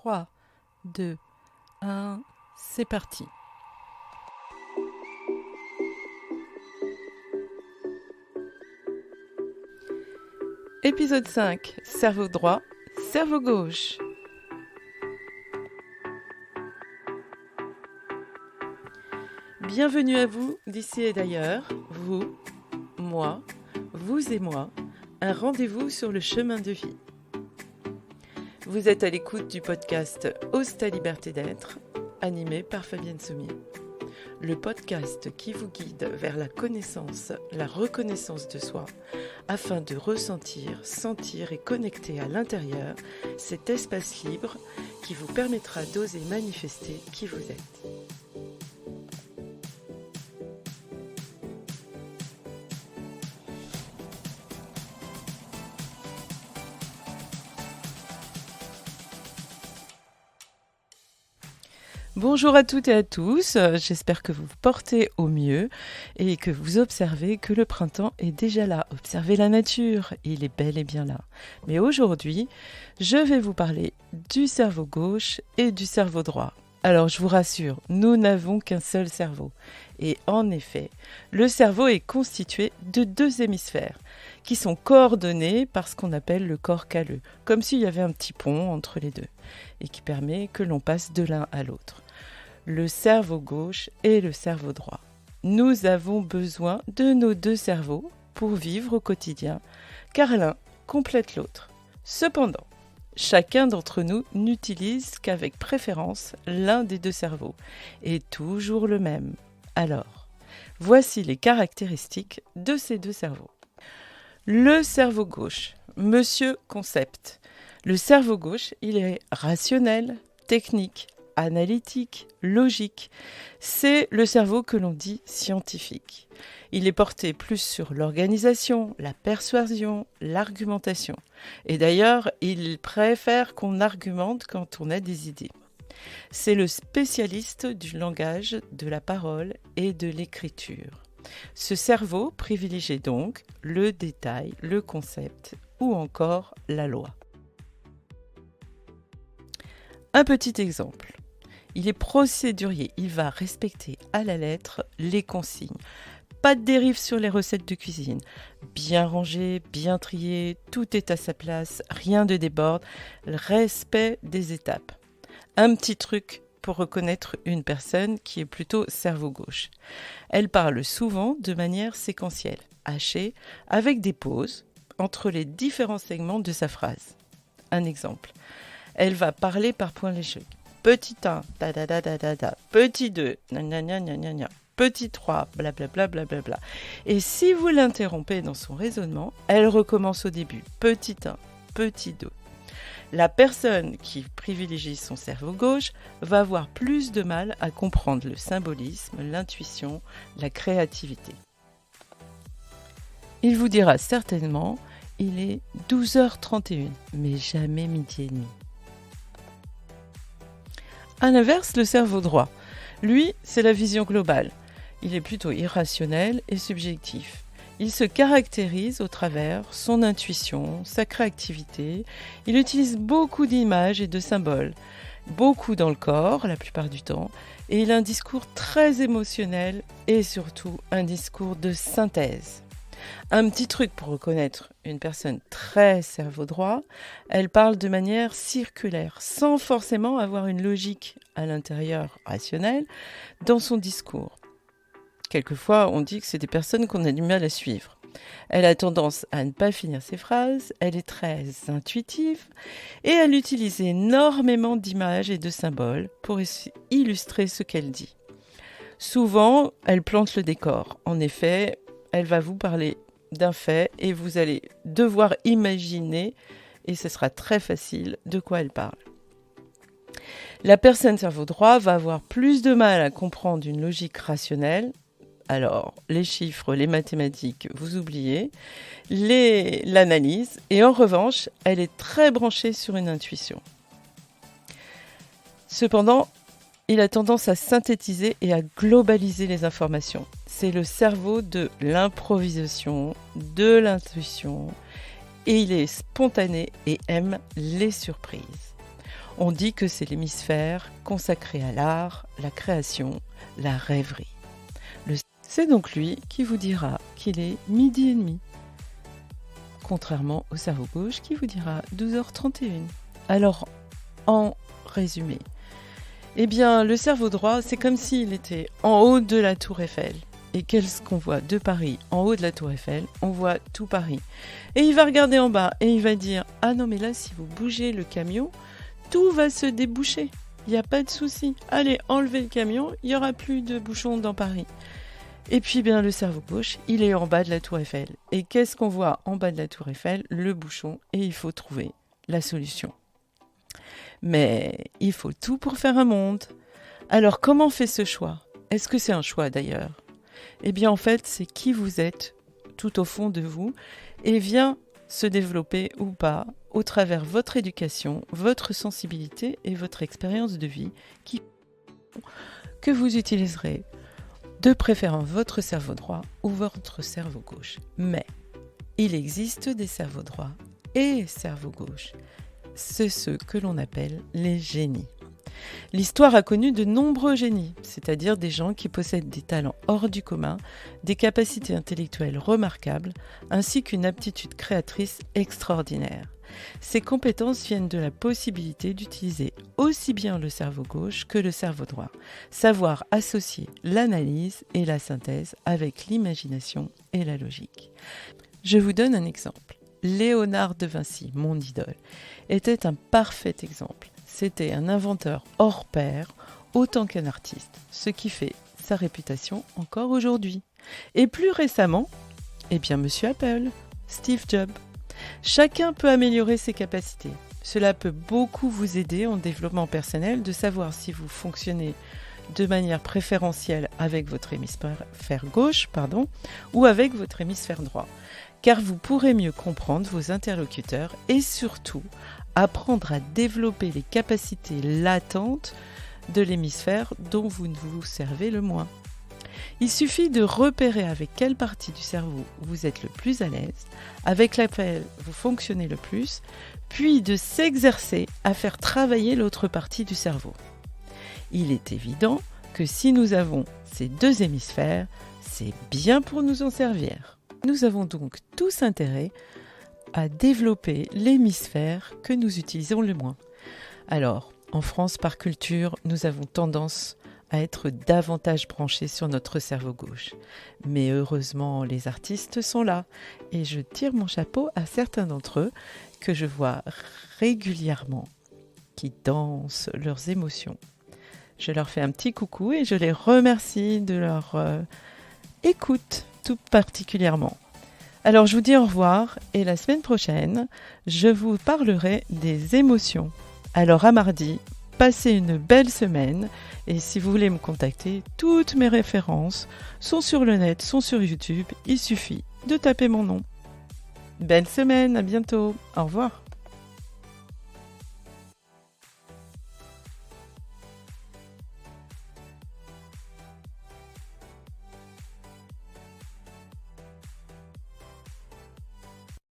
3, 2, 1, c'est parti. Épisode 5, cerveau droit, cerveau gauche. Bienvenue à vous d'ici et d'ailleurs, vous, moi, vous et moi, un rendez-vous sur le chemin de vie. Vous êtes à l'écoute du podcast Ose ta liberté d'être, animé par Fabienne Sommier. Le podcast qui vous guide vers la connaissance, la reconnaissance de soi, afin de ressentir, sentir et connecter à l'intérieur cet espace libre qui vous permettra d'oser manifester qui vous êtes. Bonjour à toutes et à tous, j'espère que vous vous portez au mieux et que vous observez que le printemps est déjà là. Observez la nature, il est bel et bien là. Mais aujourd'hui, je vais vous parler du cerveau gauche et du cerveau droit. Alors je vous rassure, nous n'avons qu'un seul cerveau. Et en effet, le cerveau est constitué de deux hémisphères qui sont coordonnés par ce qu'on appelle le corps calleux, comme s'il y avait un petit pont entre les deux et qui permet que l'on passe de l'un à l'autre. Le cerveau gauche et le cerveau droit. Nous avons besoin de nos deux cerveaux pour vivre au quotidien, car l'un complète l'autre. Cependant, chacun d'entre nous n'utilise qu'avec préférence l'un des deux cerveaux, et toujours le même. Alors, voici les caractéristiques de ces deux cerveaux. Le cerveau gauche, Monsieur Concept. Le cerveau gauche, il est rationnel, technique, analytique, logique. C'est le cerveau que l'on dit scientifique. Il est porté plus sur l'organisation, la persuasion, l'argumentation. Et d'ailleurs, il préfère qu'on argumente quand on a des idées. C'est le spécialiste du langage, de la parole et de l'écriture. Ce cerveau privilégie donc le détail, le concept ou encore la loi. Un petit exemple. Il est procédurier, il va respecter à la lettre les consignes. Pas de dérive sur les recettes de cuisine. Bien rangé, bien trié, tout est à sa place, rien ne déborde. Respect des étapes. Un petit truc pour reconnaître une personne qui est plutôt cerveau gauche. Elle parle souvent de manière séquentielle, hachée, avec des pauses entre les différents segments de sa phrase. Un exemple. Elle va parler par points légers. Petit 1, da da da da da da. Petit 2, gna gna gna gna gna gna. Petit 3, blablabla blablabla. Et si vous l'interrompez dans son raisonnement, elle recommence au début. Petit 1, petit 2. La personne qui privilégie son cerveau gauche va avoir plus de mal à comprendre le symbolisme, l'intuition, la créativité. Il vous dira certainement, il est 12h31, mais jamais midi et demi. À l'inverse, le cerveau droit, lui, c'est la vision globale. Il est plutôt irrationnel et subjectif. Il se caractérise au travers son intuition, sa créativité. Il utilise beaucoup d'images et de symboles, beaucoup dans le corps la plupart du temps, et il a un discours très émotionnel et surtout un discours de synthèse. Un petit truc pour reconnaître une personne très cerveau droit, elle parle de manière circulaire, sans forcément avoir une logique à l'intérieur rationnelle dans son discours. Quelquefois, on dit que c'est des personnes qu'on a du mal à suivre. Elle a tendance à ne pas finir ses phrases, elle est très intuitive et elle utilise énormément d'images et de symboles pour illustrer ce qu'elle dit. Souvent, elle plante le décor. En effet, elle va vous parler d'un fait et vous allez devoir imaginer, et ce sera très facile, de quoi elle parle. La personne cerveau droit va avoir plus de mal à comprendre une logique rationnelle. Alors, les chiffres, les mathématiques, vous oubliez, l'analyse, et en revanche, elle est très branchée sur une intuition. Cependant, il a tendance à synthétiser et à globaliser les informations. C'est le cerveau de l'improvisation, de l'intuition, et il est spontané et aime les surprises. On dit que c'est l'hémisphère consacré à l'art, la création, la rêverie. C'est donc lui qui vous dira qu'il est 12h30, contrairement au cerveau gauche qui vous dira 12h31. Alors, en résumé, eh bien, le cerveau droit, c'est comme s'il était en haut de la tour Eiffel. Et qu'est-ce qu'on voit de Paris? En haut de la tour Eiffel, on voit tout Paris. Et il va regarder en bas et il va dire « Ah non, mais là, si vous bougez le camion, tout va se déboucher. Il n'y a pas de souci. Allez, enlevez le camion, il n'y aura plus de bouchons dans Paris. » Et puis, bien, le cerveau gauche, il est en bas de la tour Eiffel. Et qu'est-ce qu'on voit en bas de la tour Eiffel? Le bouchon. Et il faut trouver la solution. Mais il faut tout pour faire un monde. Alors, comment on fait ce choix? Est-ce que c'est un choix d'ailleurs? Eh bien, en fait, c'est qui vous êtes tout au fond de vous et vient se développer ou pas au travers votre éducation, votre sensibilité et votre expérience de vie que vous utiliserez de préférence votre cerveau droit ou votre cerveau gauche. Mais il existe des cerveaux droits et cerveaux gauche. C'est ceux que l'on appelle les génies. L'histoire a connu de nombreux génies, c'est-à-dire des gens qui possèdent des talents hors du commun, des capacités intellectuelles remarquables, ainsi qu'une aptitude créatrice extraordinaire. Ces compétences viennent de la possibilité d'utiliser aussi bien le cerveau gauche que le cerveau droit, savoir associer l'analyse et la synthèse avec l'imagination et la logique. Je vous donne un exemple. Léonard de Vinci, mon idole, était un parfait exemple. C'était un inventeur hors pair, autant qu'un artiste, ce qui fait sa réputation encore aujourd'hui. Et plus récemment, eh bien Monsieur Apple, Steve Jobs. Chacun peut améliorer ses capacités. Cela peut beaucoup vous aider en développement personnel de savoir si vous fonctionnez de manière préférentielle avec votre hémisphère gauche, ou avec votre hémisphère droit. Car vous pourrez mieux comprendre vos interlocuteurs et surtout apprendre à développer les capacités latentes de l'hémisphère dont vous ne vous servez le moins. Il suffit de repérer avec quelle partie du cerveau vous êtes le plus à l'aise, avec laquelle vous fonctionnez le plus, puis de s'exercer à faire travailler l'autre partie du cerveau. Il est évident que si nous avons ces deux hémisphères, c'est bien pour nous en servir. Nous avons donc tous intérêt à développer l'hémisphère que nous utilisons le moins. Alors, en France, par culture, nous avons tendance à être davantage branchés sur notre cerveau gauche. Mais heureusement, les artistes sont là et je tire mon chapeau à certains d'entre eux que je vois régulièrement qui dansent leurs émotions. Je leur fais un petit coucou et je les remercie de leur écoute tout particulièrement. Alors je vous dis au revoir et la semaine prochaine, je vous parlerai des émotions. Alors à mardi, passez une belle semaine et si vous voulez me contacter, toutes mes références sont sur le net, sont sur YouTube, il suffit de taper mon nom. Belle semaine, à bientôt, au revoir.